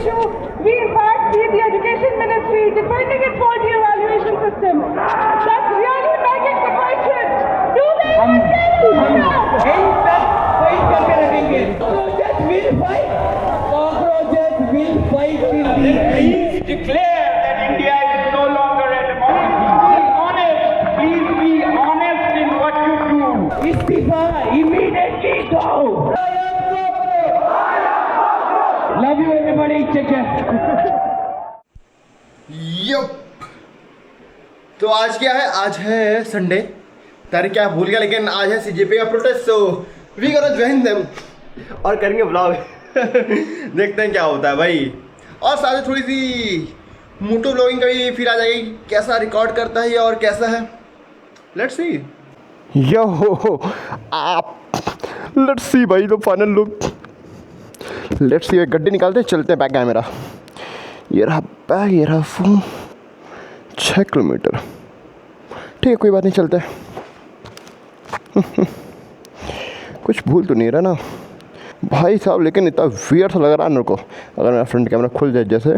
issue, we in fact see the Education Ministry defending its faulty evaluation system. That's really begging the question, do they even care about Cockroaches will fight. Cockroaches will fight till the end. Declare that India is no longer a democracy. Be honest. Please be honest in what you do. Istifa immediately go. Love you everybody. Take care. Yup. तो आज क्या है? आज है Sunday. तारीख क्या भूल गया, लेकिन आज है सीजेपी का protest, so we gonna join them और करेंगे व्लॉग। देखते हैं क्या होता है भाई। और साथ ही थोड़ी सी मोटो व्लॉगिंग का भी फिर आ जाएगी, कैसा रिकॉर्ड करता है और कैसा है। Let's see. यो आप लेट्स सी भाई, तो फाइनल लुक। Let's see. गड्डी निकालते चलते हैं। बैग है मेरा, ये रहा बैग, ये रहा फोन। 6 किलोमीटर, ठीक है, कोई बात नहीं, चलते हैं। कुछ भूल तो नहीं रहा ना भाई साहब, लेकिन इतना वियर्ड सा लग रहा है मेरे को। अगर मेरा फ्रंट कैमरा खुल जाए जैसे,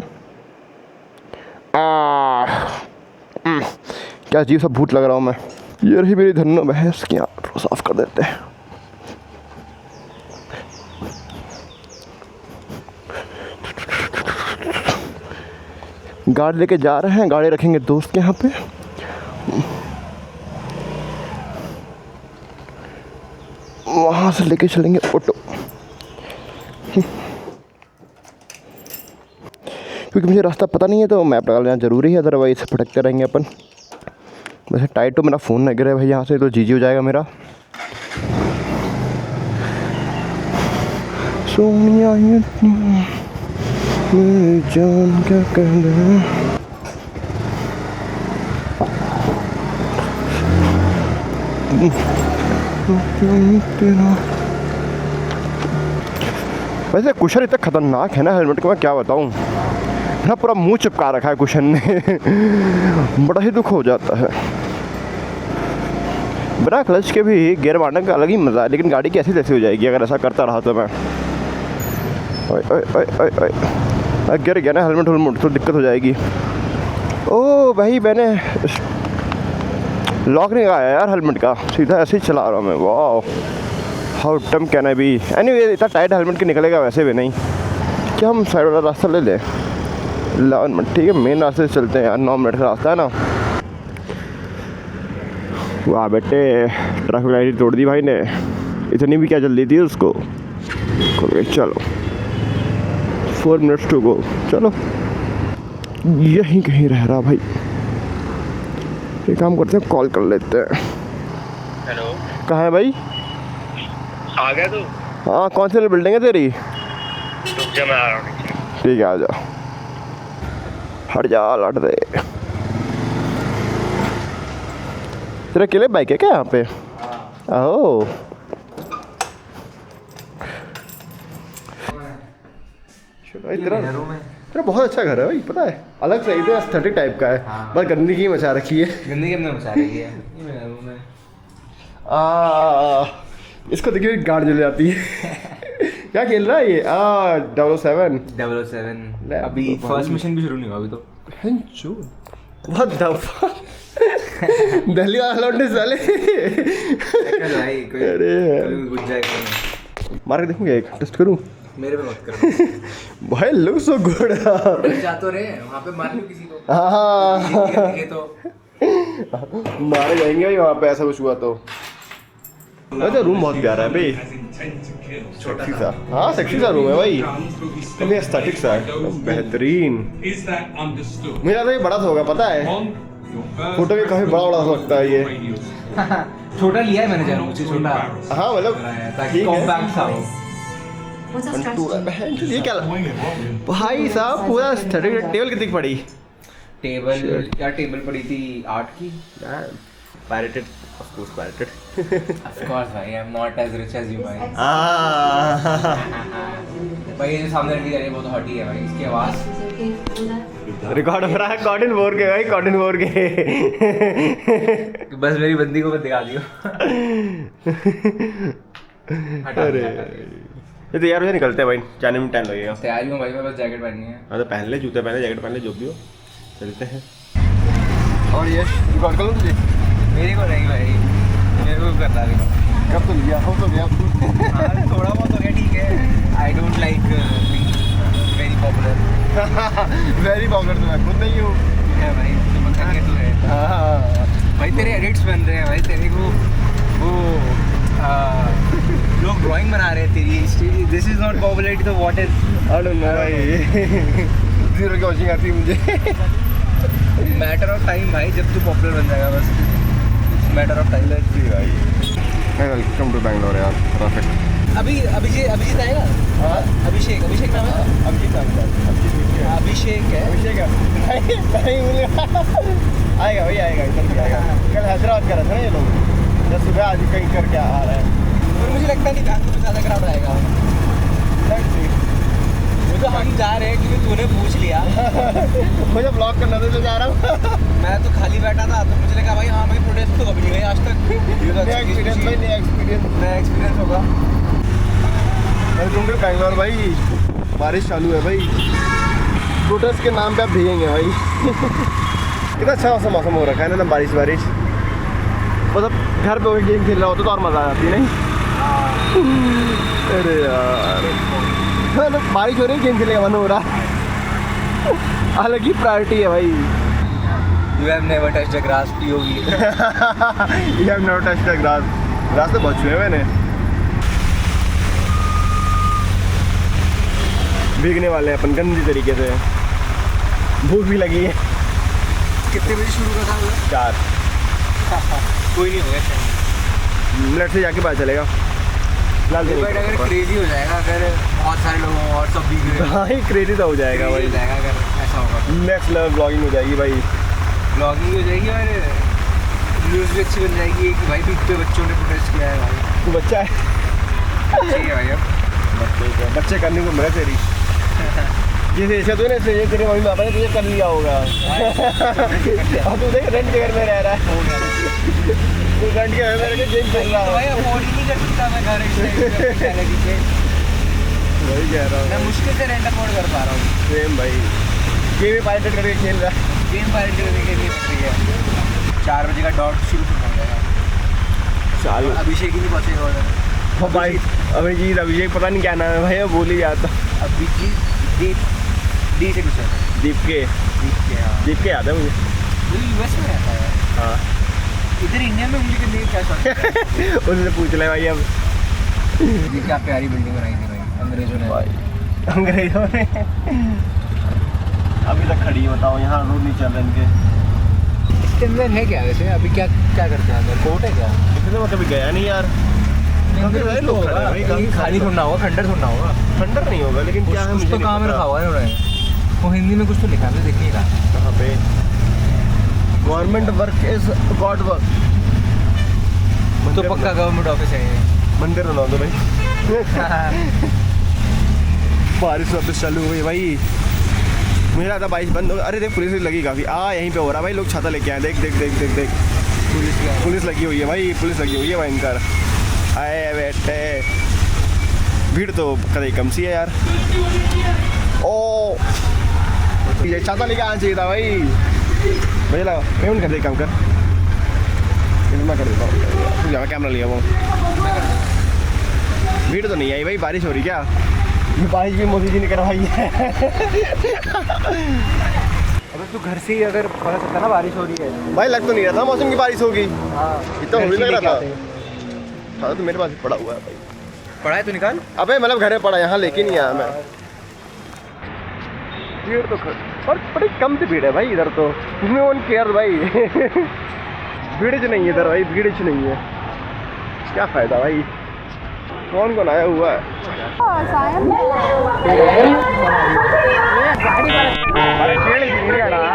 क्या अजीब सा भूत लग रहा हूँ मैं। ये रही मेरी धन्नो भैंस की, यहाँ साफ कर देते हैं। गाड़ी लेके जा रहे हैं, गाड़ी रखेंगे दोस्त के यहाँ पे। वहाँ से लेके चलेंगे ऑटो, क्योंकि मुझे रास्ता पता नहीं है, तो मैप लगा लेना ज़रूरी है, अदरवाइज भटकते रहेंगे अपन। वैसे टाइट तो मेरा फ़ोन ना गिरे भाई यहाँ से, तो जीजी हो जाएगा मेरा। सोनिया मेरी जान क्या कहना है। वैसे कुशन इतना खतरनाक है ना हेलमेट का, मैं क्या बताऊँ ना, पूरा मुंह चिपका रखा है कुशन ने। बड़ा ही दुख हो जाता है। बिना क्लच के भी गियर मारने का अलग ही मज़ा है, लेकिन गाड़ी कैसी तैसी हो जाएगी अगर ऐसा करता रहा तो मैं। ओए ओए ओए ओए ओए, गिर गया ना हेलमेट तो दिक्कत हो जाएगी। ओ भाई, मैंने लॉक नहीं लगाया यार हेलमेट का, सीधा ऐसे ही चला रहा हूँ मैं। वाह, हाउ टम कैन आई बी। एनीवे, इतना टाइट हेलमेट के निकलेगा वैसे भी नहीं। क्या हम साइड वाला रास्ता ले लें? 11 मिनट, ठीक है, मेन रास्ते से चलते हैं यार। 9 मिनट का रास्ता है ना। वाह बेटे, ट्रैफिक लाइट तोड़ दी भाई ने। इतनी भी क्या जल्दी थी उसको। चलो 4 मिनट्स टू गो। चलो यहीं कहीं रह रहा भाई। एक काम करते हैं, कॉल कर लेते हैं। हेलो, कहाँ है भाई? आ गया तू? हाँ, कौन सी बिल्डिंग है तेरी? रुक जा, मैं आ रहा हूँ। ठीक है, आ जा। हट जा, लट दे। तेरा अकेले बाइक है क्या यहाँ पे? ओह, तेरा बहुत अच्छा घर है भाई, पता है, अलग सही तो एस्थेटिक टाइप का है। हाँ। बस गंदगी मचा रखी है। गंदगी हमने मचा रही है। ये मेरा रूम है। इसको देखिए गाड़ जल जाती है। क्या खेल रहा है ये? 007। 007 अभी फर्स्ट मिशन भी शुरू नहीं हुआ अभी तो। बहुत दफा दिल्ली वाले साले। भाई कोई अरे बुझ जाएगा। मार के देखूंगा, एक टेस्ट करूं। मेरे पे मत कर भाई लुक सो गुड। जा तो रे वहाँ पे मार लो किसी को। हाँ, दिखे तो मारे जाएंगे भाई वहाँ पे, ऐसा कुछ हुआ तो। वैसे रूम बहुत प्यारा है भाई, सेक्सी सा। हाँ, सेक्सी सा रूम है भाई, कभी एस्थेटिक सा है, बेहतरीन। मुझे लगता है ये बड़ा सा होगा, पता है, फोटो भी काफी बड़ा बड़ा लगता है ये। छोटा लिया है मैंने जानू, मुझे छोटा। हाँ मतलब ताकि कॉम्पैक्ट सा हो। ये क्या भाई साहब, पूरा एस्थेटिक। टेबल कितनी पड़ी? टेबल यार, टेबल पड़ी थी 8 की। Pirated, of course pirated. Of course भाई, I'm not as rich as you भाई। भाई ये जो सामने रखी जा रही है वो तो हॉट ही है भाई, इसकी आवाज़। रिकॉर्ड हो रहा है कॉटन बोर के भाई, कॉटन बोर के। बस मेरी बंदी को मत दिखा दियो। अरे ये तैयार हो निकलते हैं भाई, जाने में टाइम लगेगा। तैयारी में भाई मैं बस जैकेट पहननी है। हाँ तो पहन ले, जूते पहन ले, जैकेट पहन ले, जो भी हो चलते हैं। और ये रिकॉर्ड कर लो तुझे? मेरे को नहीं भाई, मेरे को करता है। कब तो लिया हो तो गया थोड़ा बहुत हो गया, ठीक है। I don't like very popular. Very popular तो मैं खुद नहीं हूँ। है भाई, तो पता नहीं तू है। हाँ भाई तेरे एडिट्स बन रहे हैं भाई, तेरे को वो लोग ड्राइंग बना रहे हैं तेरी। दिस इज नॉट पॉपुलरिटी तो what is? I don't know भाई। जीरो की वॉचिंग आती है मुझे। मैटर ऑफ टाइम भाई, जब तू पॉपुलर बन जाएगा बस मैटर ऑफ टाइम। जी भाई, वेलकम टू बैंगलोर यार, परफेक्ट। अभिजीत आएगा? हाँ अभिषेक नाम है? अभिजीत अभिषेक है। अभिषेक नहीं आएगा भाई, आएगा इधर भी आएगा। कल हैदराबाद का रहा था ना ये लोग, जब सुबह आज कहीं करके आ रहे हैं। और मुझे लगता नहीं बैंगलोर में ज़्यादा क्राउड आएगा। वो तो हम जा रहे हैं क्योंकि तूने पूछ लिया। मुझे ब्लॉग करना था तो जा रहा हूँ। मैं तो खाली बैठा था तो मुझे लगा भाई हाँ भाई प्रोटेस्ट तो कभी नहीं गई आज तक। ये तो नया एक्सपीरियंस भाई, नया एक्सपीरियंस होगा। वेलकम टू बैंगलोर भाई। बारिश चालू है भाई, प्रोटेस्ट के नाम पे आप भीगेंगे भाई। कितना अच्छा मौसम हो रखा है ना, बारिश मतलब घर पे गेम खेल रहा होता तो और मज़ा आ जाती नहीं? अरे यार मतलब बारिश हो रही है, गेम खेलने का मन हो रहा है। अलग ही प्रायोरिटी है भाई। You have never touched the grass, POV। You have never touched the grass। Grass तो बहुत छुए हैं मैंने। भीगने वाले हैं अपन गंदी तरीके से, भूख भी लगी है। कितने बजे शुरू करना होगा? 4 कोई नहीं होगा, मिनट से जाके पता चलेगा। बट अगर क्रेजी हो जाएगा, अगर बहुत सारे लोग हों और सब भी हाँ ही क्रेजी तो हो जाएगा भाई, हो जाएगा अगर ऐसा होगा तो। नेक्स्ट लेवल ब्लॉगिंग हो जाएगी भाई। ब्लॉगिंग हो जाएगी और न्यूज़ भी अच्छी बन जाएगी कि भाई बीते बच्चों ने प्रोटेस्ट किया है भाई। तू बच्चा है? ठीक है भाई, अब बच्चे करने को मिला तेरी। ये ऐसा तो नहीं, ये तेरे मम्मी पापा ने तुझे कर लिया होगा। और तू देख रेंट के घर में रह रहा है। तू रेंट के घर में रह के गेम खेल रहा है। भाई अफोर्ड ही नहीं कर सकता मैं घर इस वही कह रहा हूँ, मैं मुश्किल से रेंट अफोर्ड कर पा रहा हूँ। सेम भाई, गेम में पायरेटेड करके खेल रहा है। गेम पायरेट करने के लिए बन रही है। 4 बजे का डॉट शुरू हो जाएगा। चालू अभिषेक ही नहीं पहुँचेगा उधर। भाई अभिजीत पता नहीं क्या नाम है भाई, वो भूल ही जाता। अभिजीत डी से कुछ है। दीप के हाँ। दीप के याद है मुझे। वो यूएस में रहता है। हाँ इधर इंडिया में उंगली करने की क्या शौक है? उससे पूछ ले भाई। अब ये क्या प्यारी बिल्डिंग बनाई थी भाई अंग्रेजों ने। भाई अंग्रेजों ने अभी तक खड़ी है, बताओ यहाँ रोड नहीं चल रहे इनके। इसके अंदर है क्या वैसे? अभी क्या क्या करते हैं अंदर? कोर्ट है क्या? इसलिए मैं कभी गया नहीं यार। लोग खड़े हैं भाई, काफी खाली थोड़ा होगा, खंडर थोड़ा होगा। खंडर नहीं होगा, लेकिन क्या है कुछ मुझे तो नहीं काम पता। रखा हुआ है उन्होंने। वो हिंदी में कुछ तो लिखा है, देख नहीं रहा कहाँ पे? Government work is God work. तो पक्का गवर्नमेंट ऑफिस है ये। मंदिर बना दो भाई। बारिश वापस चालू हो गई भाई। मुझे लगा था बारिश बंद हो, अरे देख पुलिस लगी काफ़ी। यहीं पे हो रहा भाई, लोग छाता लेके आए। देख देख देख देख देख पुलिस लगी हुई है भाई, पुलिस लगी हुई है भयंकर। आए बैठे, भीड़ तो कभी कम सी है यार। ओ ये छाता लेके आना चाहिए था भाई। मुझे लगा पेमेंट कर दे, काम कर, मैं कर देता हूँ। तू जहाँ कैमरा लिया वो, भीड़ तो नहीं आई भाई। बारिश हो रही क्या? ये बारिश भी मोदी जी ने करवाई है। अगर तू घर से ही अगर पता चलता ना बारिश हो रही है भाई, लग तो नहीं रहा था मौसम की बारिश होगी। हाँ इतना हो नहीं लग रहा था। हाँ तो मेरे पास पड़ा हुआ है भाई। पढ़ा है तो निकाल। अबे मतलब घर में पड़ा, यहाँ लेके नहीं आया मैं। भीड़ तो और बड़ी कम सी भीड़ है भाई इधर तो। नो वन केयर भाई। भीड़ च नहीं है इधर भाई, भीड़ च नहीं है। क्या फ़ायदा भाई, कौन कौन आया हुआ है? अरे पेड़ ही नहीं आ रहा।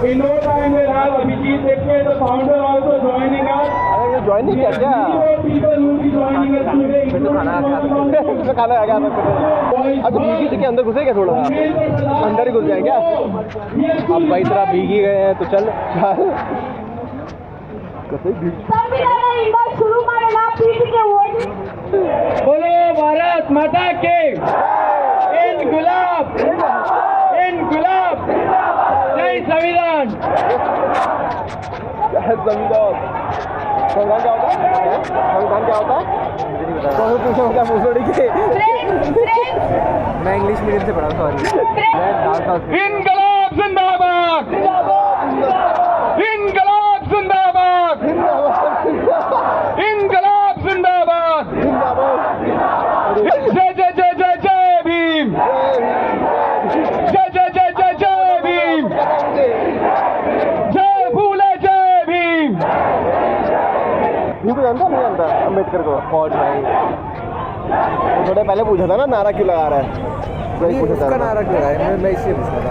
In no time we'll have Abhijit Dekhe, the founder, also joining us. अरे ये ज्वाइन नहीं किया क्या? इसमें खाना आ गया अब भीगी से अंदर घुसे क्या? थोड़ा अंदर ही घुस जाए क्या? अब भाई तरह भीगी गए हैं तो चल शुरू बोलो भारत माता के इनकलाब इनकलाब जय संविधान। संविधान संविधान क्या होता है? संविधान क्या होता है? कॉन्स्टिट्यूशन मुसोड़ी के मैं इंग्लिश मीडियम से पढ़ा, सॉरी। इनकलाब जिंदाबाद इनकलाब जिंदाबाद इनकलाब जिंदाबाद। जय जय जय जय जय भीम जय जय जय जय जय भीम जय फूले जय भीम। ये तो जानता नहीं जानता अम्बेडकर को? फौज भाई थोड़े पहले पूछा था ना नारा क्यों लगा रहा है? उसका नारा क्यों लगा है? मैं इसलिए पूछा था।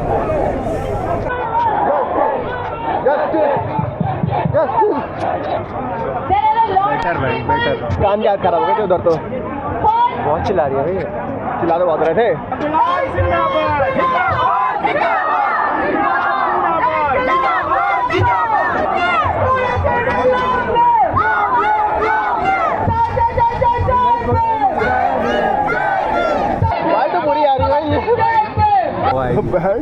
बेटर कान क्या खराब हो गए थे उधर तो? बहुत चिल्ला रही है भाई, चिल्ला तो बहुत रहे थे। भाई तो पूरी आ रही भाई।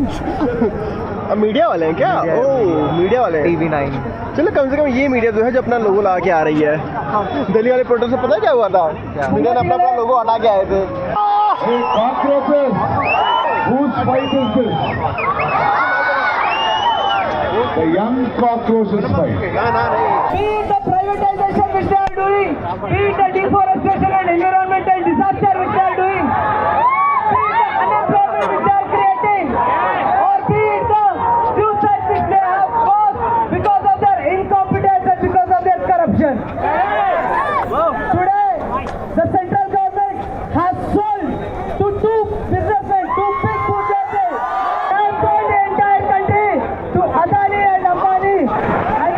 मीडिया वाले हैं क्या? ओह मीडिया वाले हैं। TV9 चलो कम से कम ये मीडिया जो है जो अपना लोगो लगा के आ रही है। दिल्ली वाले प्रोटेस्ट से पता है क्या हुआ था? मीडिया ने अपना लोगो हटा के आए थे। The young cockroaches fight. Be it the privatization which they are doing, be it the deforestation and environmental disaster which they are doing, be it the unemployment which they are creating, or be it the suicides which they have caused because of their incompetence and because of their corruption. Today, the central government has sold to two businessmen, two big food giants. They have sold the entire country to Adani and Ambani. And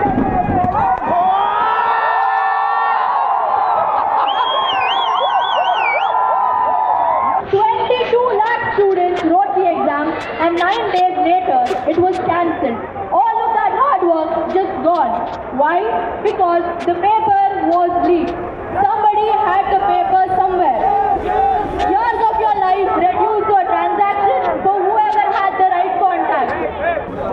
22 lakh students wrote the exam and 9 days later it was cancelled. All of that hard work just gone. Why? Because the paper was leaked. Somebody had the paper somewhere. Years of your life reduced to a transaction for whoever had the right contact.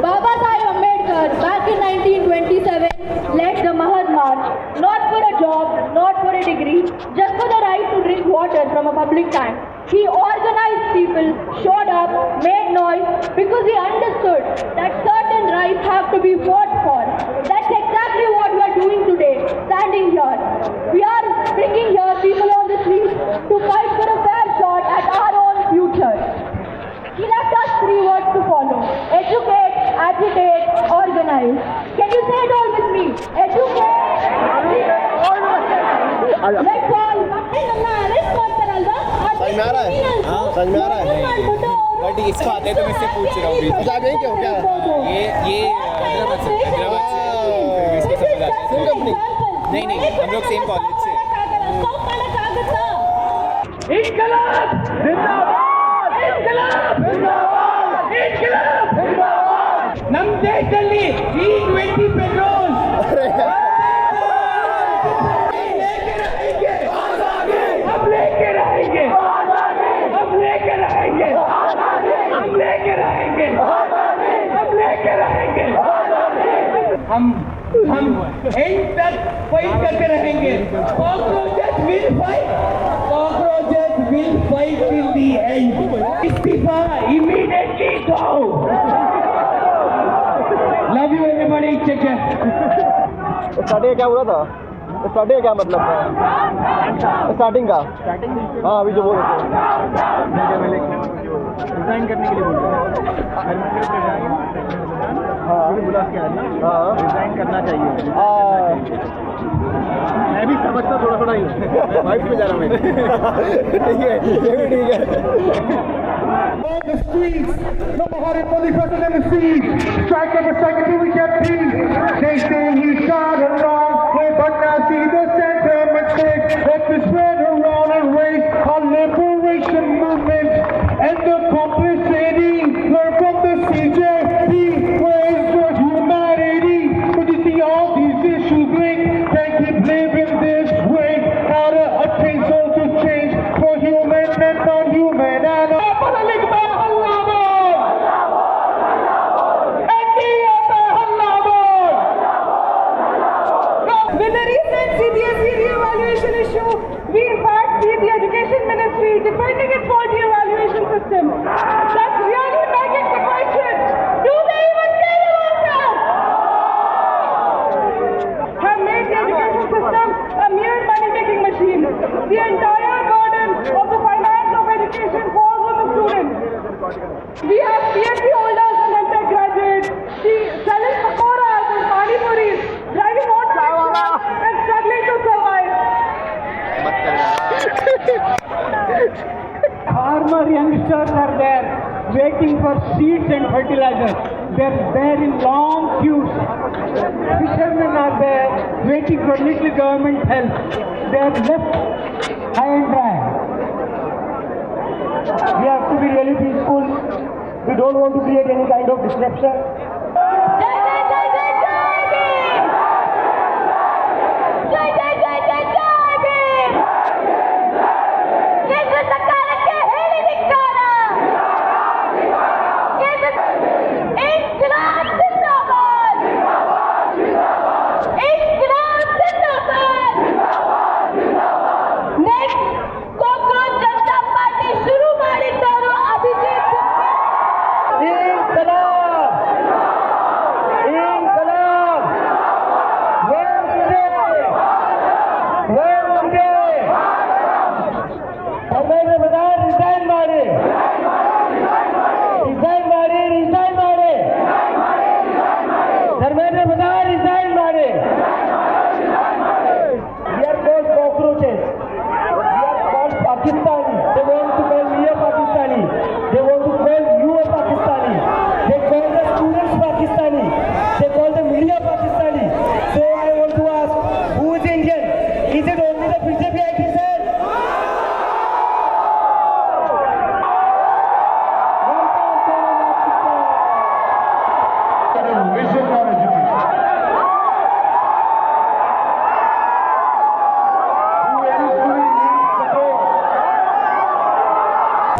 Baba Sahib Ambedkar back in 1927 led the Mahad March, not for a job, not for a degree, just for the right to drink water from a public tank. He organized people, showed up, made noise because he understood that certain rights have to be fought for. That's exactly what we are doing today, standing here. We are bringing here people on the street to fight for a fair shot at our own future. He left us 3 words to follow: educate, agitate, organize. Can you say it all with me? Educate, agitate, organize. Let's all समझ में आ रहा है? समझ में आ रहा है? But इसको आते तो मैं इससे पूछ रहा हूँ। जा गए क्या? क्या ये हैदराबाद से इसको समझ आता है। Same company? नहीं नहीं, हम लोग सेम कॉलेज से। इनकलाब जिंदाबाद इनकलाब जिंदाबाद इनकलाब जिंदाबाद। ನಮ್ಮ ದೇಶದಲ್ಲಿ E20 ಪೆಟ್ರೋಲ್ हम लेके रहेंगे हम लेके रहेंगे हम लेके रहेंगे हम लेके रहेंगे हम एंड तक फाइट करते रहेंगे। Cockroaches will fight till the end. इस्तीफा immediately go. Love you everybody. Take care. Starting क्या हुआ था? स्टार्टिंग क्या मतलब था? स्टार्टिंग का? हाँ अभी जो बोल रहे थे रिजाइन करने के लिए बोल रहे हैं। हाँ बुला के आया ना, हाँ रिजाइन करना चाहिए। मैं भी समझता थोड़ा थोड़ा ही, वाइफ पे जा रहा हूँ मैं। ठीक है ये भी ठीक है। On the streets, no हमारे manifested in the streets, strike every second till we get peace. They say we got along, but now see the the entire burden of the finance of education falls on the students. We have PhD holders and MTech graduates selling pakoras and pani puris, driving auto rickshaws and struggling to survive. Farmer youngsters are there waiting for seeds and fertilizers. They're there in long queues. Fishermen are there waiting for little government help. They are left high and dry. We have to be really peaceful. We don't want to create any kind of disruption.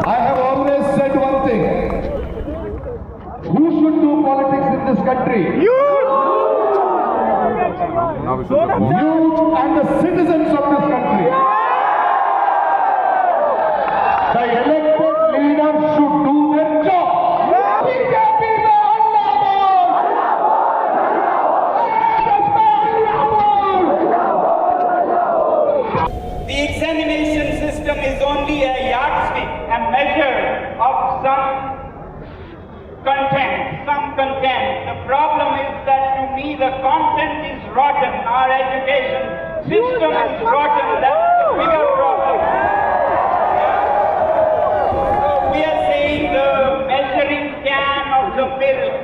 I have always said one thing. Who should do politics in this country? You and the citizens of this country. The elected leaders should do their job. BJP में The examination system is only a yardstick, a measure of some content. The problem is that to me the content is rotten. Our education system is rotten. That's the bigger problem. So we are saying the measuring can of the milk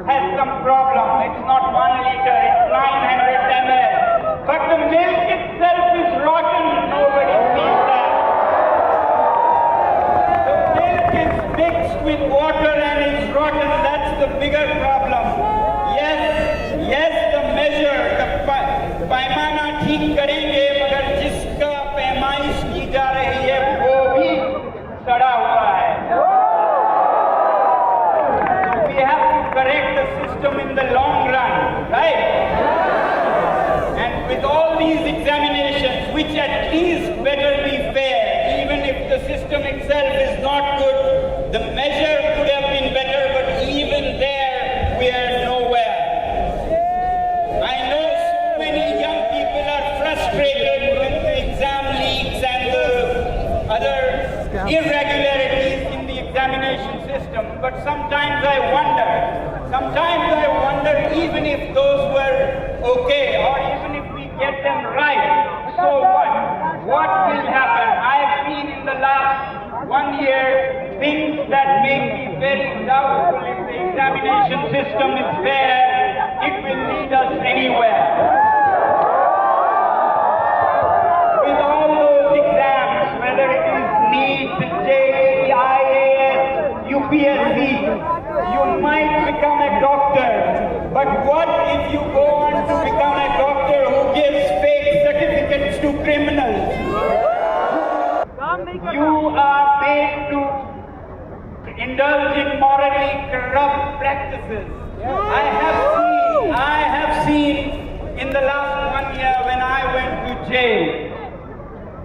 has some problem. It's not 1 liter, it's 900 ml. But the milk itself is rotten. Nobody sees that. The milk is mixed with water and is rotten. That's the bigger problem. Yes, the measure, the पैमाना ठीक करेंगे, मगर जिसका पैमाइश की जा रही है वो भी सड़ा हुआ है. We have to correct the system in the long run, right? And with all these examinations, which at least better be fair, even if the system itself is not good, the measure could have been better, but even there we are nowhere. I know so many young people are frustrated with the exam leaks and the other irregularities in the examination system, but sometimes I wonder even if those were okay, or even if we get them right, so what? What will happen? I have seen in the last 1 year things that make me very doubtful if the examination system is fair, it will lead us anywhere. With all those exams, whether it is NEET, JEE, IAS, UPSC, you might become a doctor. But what if you go on to become a doctor who gives fake certificates to criminals? You are made to indulge in morally corrupt practices. I have seen in the last 1 year when I went to jail,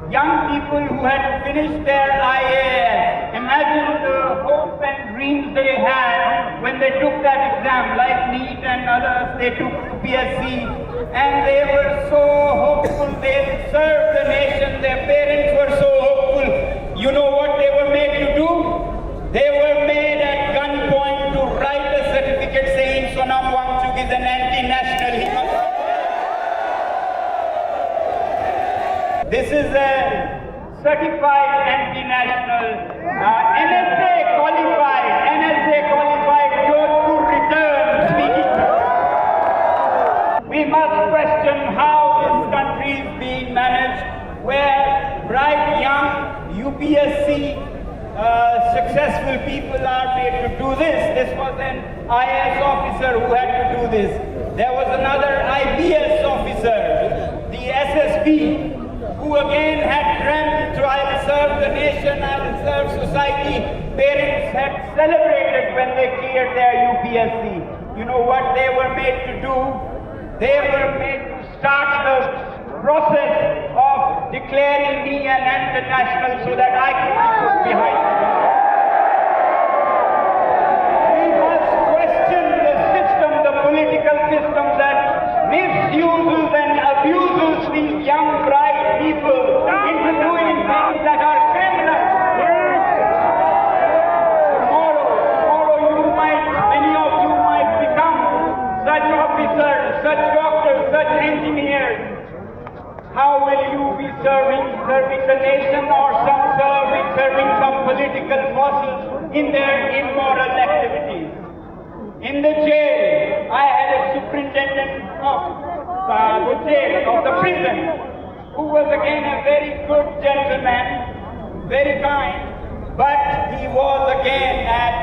young people who had finished their IAS. Imagine the hope and dreams they had when they took that exam, like NEET and others. They took UPSC, and they were so hopeful they would serve the nation. Their parents were so hopeful. You know what they were made to do? They were made at gunpoint to write a certificate saying Sonam Wangchuk is an anti-national. He must. This is a certified anti-national, NSA qualified Jodhpur return speaking. We must question how this country is being managed, where bright young UPSC successful people are made to do this. This was an IAS officer who had to do this. There was another IPS officer, the SSP, who again had dreamt, I'll serve the nation, I'll serve society. Parents had celebrated when they cleared their UPSC. You know what they were made to do? They were made to start the process of declaring me an anti-national so that I could be put behind the bar. We must question the system, the political system that misuses and abuses these young, bright people into doing things that are criminal. Tomorrow many of you might become such officers, such doctors, such engineers. How will you be serving the nation, or serving some political bosses in their immoral activities? In the jail, I had a superintendent of the jail, of the prison, who was again a very good gentleman, very kind, but he was again at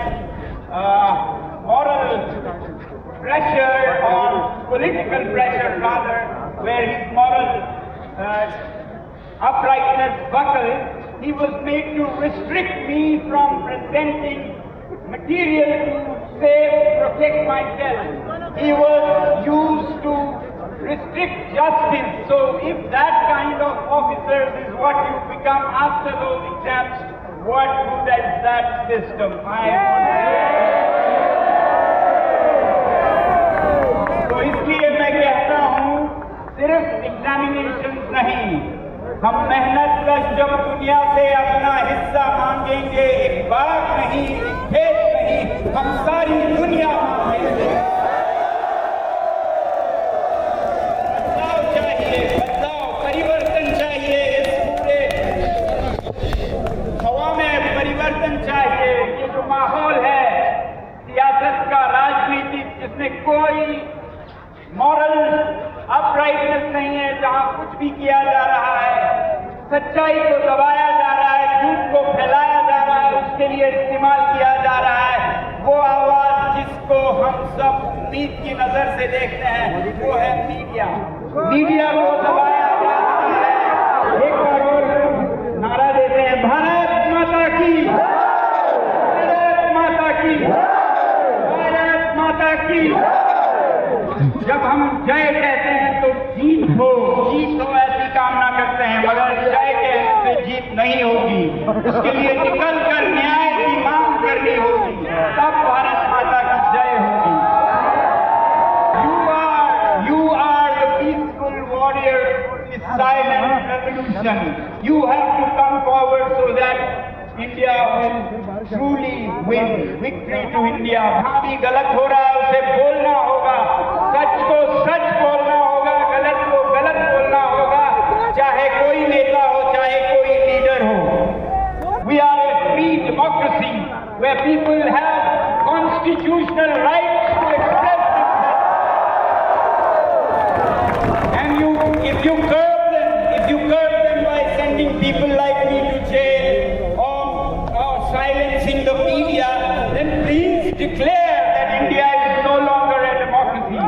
moral pressure, or political pressure rather, where his moral uprightness buckled. He was made to restrict me from presenting material to protect myself. He was used to restrict justice. So if that kind of officers is what you become after those exams, what good is that system? तो इसलिए मैं कहता हूँ, सिर्फ examinations नहीं, हम मेहनत कश जब दुनिया से अपना हिस्सा मांगेंगे, एक बाग नहीं, एक खेत नहीं, हम सारी दुनिया मांगेंगे। बदलाव चाहिए, परिवर्तन चाहिए, इस पूरे हवा में परिवर्तन चाहिए। ये जो माहौल है सियासत का, राजनीतिक, जिसमें कोई मॉरल अपराइटनेस नहीं है, जहां कुछ भी किया जा रहा है, सच्चाई को दबाया जा रहा है, झूठ को फैलाया जा रहा है, उसके लिए इस्तेमाल किया जा रहा है, वो आवाज जिसको हम सब उम्मीद की नजर से देखते हैं, वो है मीडिया। मीडिया को दबाया जा रहा है। एक बार और नारा देते हैं, भारत माता की, भारत माता की, भारत माता की। जब हम जय कहते हैं तो जीत हो ऐसी कामना करते हैं, मगर जय कहने से जीत नहीं होगी। उसके लिए निकल कर न्याय की मांग करनी होगी, तब भारत माता की जय होगी। You are the peaceful warriors for this silent revolution. You have to come forward so that India will truly win. Victory to India. जहाँ भी गलत हो रहा है उसे बोलना होगा, सच को सच बोलना होगा, गलत को गलत बोलना होगा, चाहे कोई नेता हो, चाहे कोई लीडर हो। We are a free democracy where people have constitutional rights to express themselves. And if you curb them by sending people like me to jail or silencing the media, then please declare that India is no longer a democracy.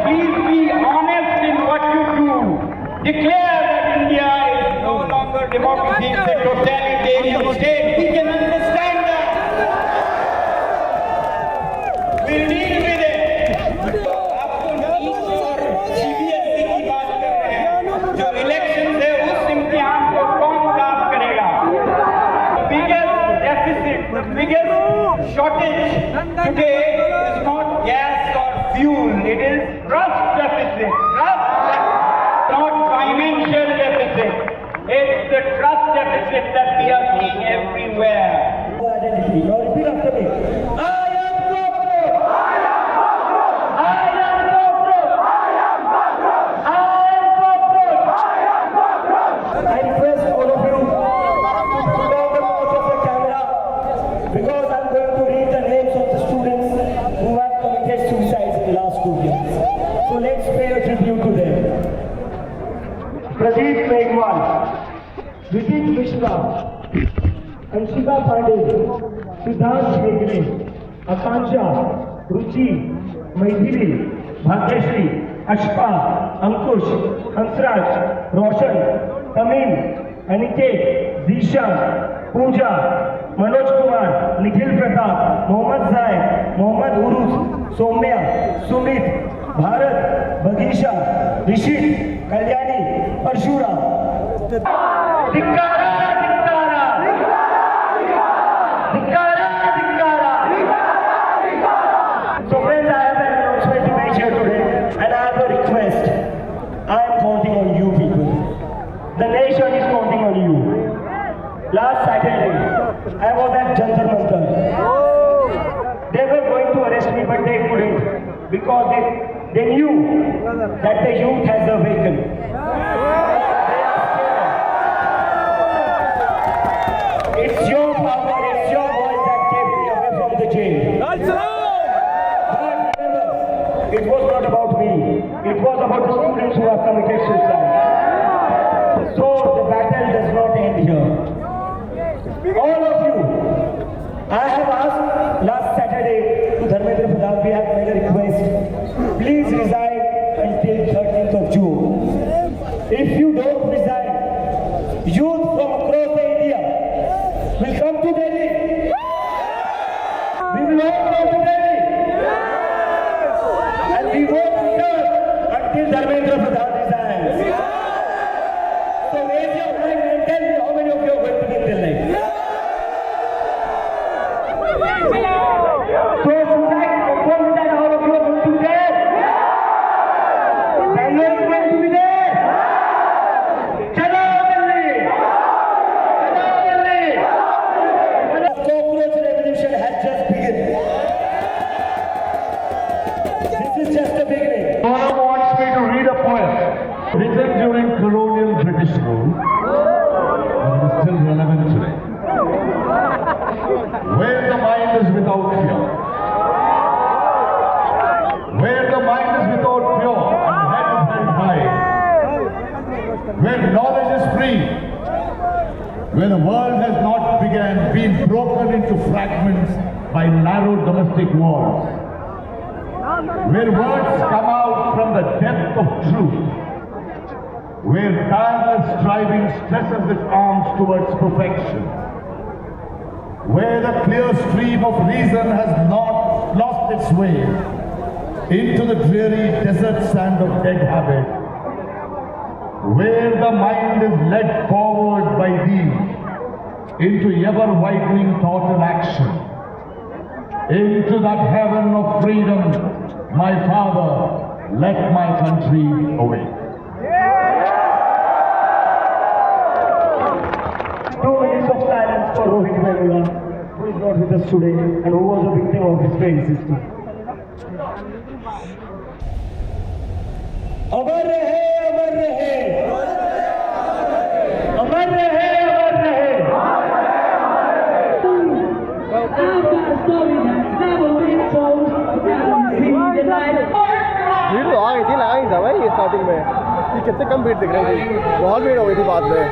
Please be honest in what you do. Declare that India is no longer democracy, it's a totalitarian state. We can understand that. We'll deal with it. आपको NEET और CBSE की बात कर रहे हैं, जो election है उस इम्तिहान को कौन साफ करेगा? The biggest deficit, the biggest shortage today is crisis that we are seeing everywhere. Identity. Now repeat after me. I am cockroach. I am cockroach. I am cockroach. I request all of you to put out the mouth of the camera because I'm going to read the names of the students who have committed suicides in the last 2 years. So let's pay a tribute to them. Pradeep Megwal, Vitit Mishra, Anshika Pandey, Siddharth Hegde, Akansha, Ruchi, Maithili, Bhagyashree, Ashpa, Ankush, Hansraj, Roshan, Tamim, Aniket, Zishan, Pooja, Manoj Kumar, Nikhil Pratap, Mohammad Zaid, Mohammad Urus, Soumya, Sumit, Bharat, Bhagisha, Rishit, Kalyani, Parshura. Dikkara, Dikkara! Dikkara, Dikkara! So friends, I have an announcement to make here today and I have a request. I am counting on you people. The nation is counting on you. Last Saturday, I was at Jantar Mantar. They were going to arrest me but they couldn't because they knew that the youth has awakened. It's your power, it's your voice that kept me away from the jail. But remember, it was not about me. It was about the students who have committed suicide. So the battle does not end here. All of you, I have asked last Saturday to Dharmendra Pradhan, we have made a request. Please resign until 13th of June. If you don't resign, youth from across India will come to Delhi. We will all come to Delhi. And we won't return until Dharmendra Pradhan resigns. So raise your hand and tell me how many of you are going to give their life. So should I confirm that all of you are going to be there? Bangalore is going to be there. Chalo Delhi! Chalo Delhi! The cockroach revolution has just begun. This is just the beginning. Mona wants me to read a poem written during colonial British rule, but it is still relevant today. Where the mind is without fear, where the mind is without fear and the head is held high, where knowledge is free, where the world has not been broken into fragments by narrow domestic walls, where words come out from the depth of truth, where tireless striving stretches its arms towards perfection, where the clear stream of reason has not lost its way into the dreary desert sand of dead habit, where the mind is led forward by thee into ever-widening thought and action, into that heaven of freedom, my Father, let my country awake. 2 minutes of silence for Rohit Vemula, who is not with us today and who was a victim of his pain system. अमर रहे, अमर रहे, अमर रहे, अमर रहे. I've got a story that's never been told. Now see the light. भीड़ तो आ गई थी, लगा ही था भाई स्टार्टिंग में। ये कितने कम भीड़ दिख रही थी, बहुत भीड़ हो गई थी बाद में।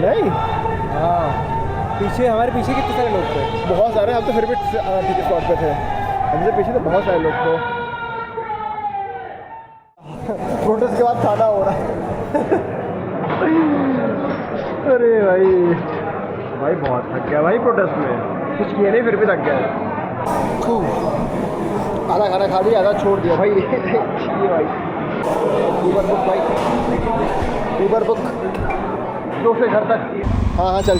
नहीं, हाँ, पीछे हमारे पीछे कितने सारे लोग थे? बहुत सारे, हम तो फिर भी ठीक स्पॉट पे थे। हमसे पीछे तो बहुत सारे लोग थे। प्रोटेस्ट के बाद खाना हो रहा है। अरे भाई बहुत थक गया भाई प्रोटेस्ट में, कुछ किया नहीं फिर भी थक गया। आधा खाना खा लिया, आधा छोड़ दिया भाई। ये भाई ऊबर बुक, भाई ऊबर बुक 2 से घर तक। हाँ चल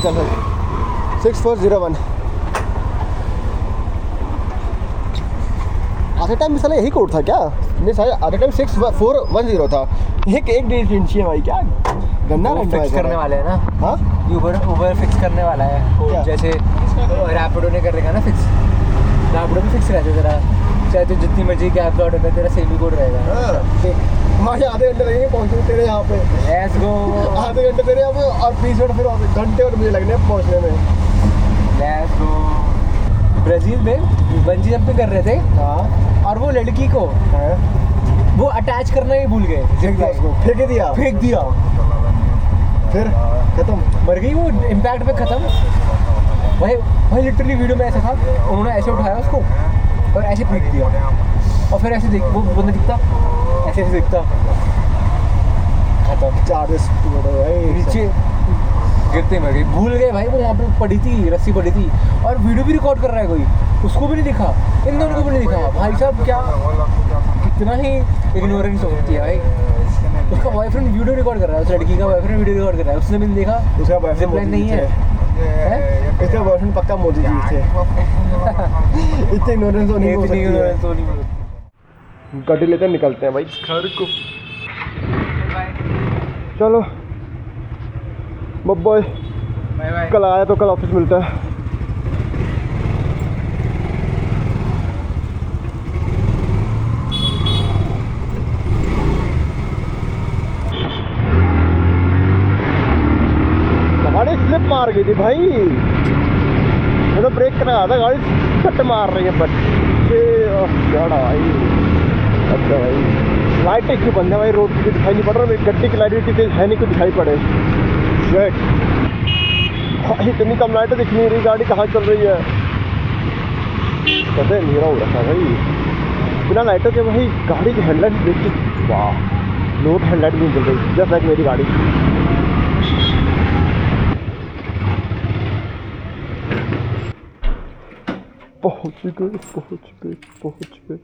6401। आधे टाइम में साला यही कोड था क्या? नहीं सारे आधे टाइम 6410 था। एक डिजिट चाहिए भाई, क्या गन्ना वो रेंट फिक्स करने वाले हैं ना। हाँ उबर फिक्स करने वाला है क्या? जैसे रैपिडो ने कर देगा ना फिक्स। रैपिडो भी फिक्स रहता है तेरा, चाहे तो जितनी मर्जी कैब लॉट होगा तेरा सेम ही कोड रहेगा। हमारे आधे घंटे लगेंगे पहुंचने तेरे यहाँ पे। Let's go. आधे घंटे तेरे यहाँ पे और 20 मिनट फिर घंटे और मुझे लगने हैं पहुंचने में। Let's go. ब्राजील में बंजी जंपिंग कर रहे थे हाँ और वो लड़की को है वो अटैच करना ही भूल गए। फेंक दिया उसको, फेंक दिया, फेंक दिया, फिर खत्म, मर गई वो इम्पैक्ट पे खत्म। भाई लिटरली वीडियो में ऐसा था, उन्होंने ऐसे उठाया उसको और ऐसे फेंक दिया और फिर ऐसे देख वो बंदा दिखता ऐसे दिखता खत्म। चार्जेस नीचे गिरते मर गई। भूल गए भाई, वो वहाँ पे पड़ी थी, रस्सी पड़ी थी और वीडियो भी रिकॉर्ड कर रहा है कोई, उसको भी नहीं दिखा, इन दोनों को भी नहीं दिखा। भाई साहब क्या कितना ही इग्नोरेंस हो सकती है भाई। उसका बॉयफ्रेंड वीडियो रिकॉर्ड कर रहा है, उस लड़की का बॉयफ्रेंड वीडियो रिकॉर्ड कर रहा है, उसने भी नहीं देखा। उसका बॉयफ्रेंड जिपलाइन नहीं है, इसका बॉयफ्रेंड पक्का मोदी जी थे। इतने इग्नोरेंस तो नहीं हो सकती है। गाड़ी लेकर निकलते हैं भाई घर को। चलो बाय, कल आया तो कल ऑफिस मिलता है। गाड़ी स्लिप मार गई थी भाई, मैं तो ब्रेक कर रहा था, गाड़ी कट मार रही है बच्चे। भाई अच्छा भाई लाइटें क्यों बंद है भाई, रोड की दिखाई नहीं पड़ रहा, मेरी गड्डी की लाइट इतनी तेज है नहीं कि दिखाई पड़े। शेट इतनी कम लाइटें दिख नहीं रही, गाड़ी कहाँ चल रही है, कैसे अंधेरा हो रखा है भाई बिना लाइटों के। भाई गाड़ी की हेडलाइट देखी, वाह लोग हेडलाइट भी नहीं चल रही, जस्ट लाइक मेरी गाड़ी। पहुँच गए।